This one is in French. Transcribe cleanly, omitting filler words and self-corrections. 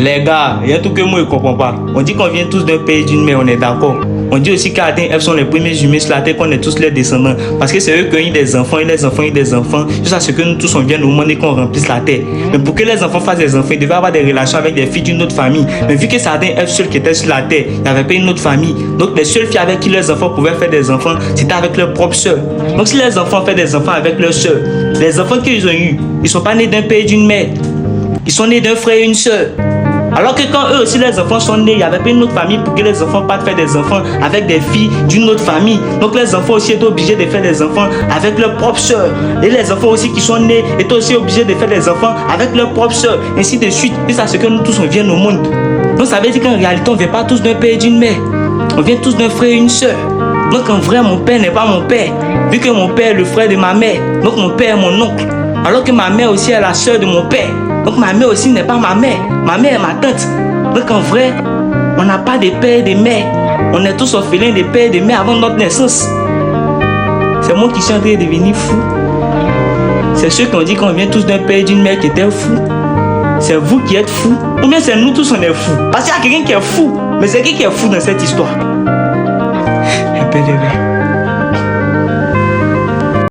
Les gars, il y a un truc que moi je ne comprends pas. On dit qu'on vient tous d'un pays d'une mère, on est d'accord. On dit aussi qu'Adam et Ève sont les premiers humains sur la terre, qu'on est tous leurs descendants. Parce que c'est eux qui ont eu des enfants, et les enfants ont eu des enfants, jusqu'à ce que nous tous on vienne au monde et qu'on remplisse la terre. Mais pour que les enfants fassent des enfants, ils devaient avoir des relations avec des filles d'une autre famille. Mais vu que c'est Adam et Ève seuls qui étaient sur la terre, il n'y avait pas une autre famille. Donc les seules filles avec qui leurs enfants pouvaient faire des enfants, c'était avec leurs propres sœurs. Donc si les enfants font des enfants avec leurs sœurs, les enfants qu'ils ont eus, ils ne sont pas nés d'un père et d'une mère. Ils sont nés d'un frère et une sœur. Alors que quand eux aussi les enfants sont nés, il n'y avait pas une autre famille pour que les enfants partent faire des enfants avec des filles d'une autre famille. Donc les enfants aussi étaient obligés de faire des enfants avec leurs propres sœurs. Et les enfants aussi qui sont nés étaient aussi obligés de faire des enfants avec leurs propres sœurs. Ainsi de suite, jusqu'à ce que nous tous on vienne au monde. Donc ça veut dire qu'en réalité on ne vient pas tous d'un père et d'une mère. On vient tous d'un frère et une sœur. Donc en vrai mon père n'est pas mon père. Vu que mon père est le frère de ma mère. Donc mon père est mon oncle. Alors que ma mère aussi est la sœur de mon père. Donc ma mère aussi n'est pas ma mère. Ma mère est ma tante. Donc en vrai, on n'a pas de père et de mère. On est tous orphelins de père et de mère avant notre naissance. C'est moi qui suis en train de devenir fou. C'est ceux qui ont dit qu'on vient tous d'un père et d'une mère qui étaient fous. C'est vous qui êtes fous. Ou bien c'est nous tous on est fous. Parce qu'il y a quelqu'un qui est fou. Mais c'est qui est fou dans cette histoire? Un peu de vrai.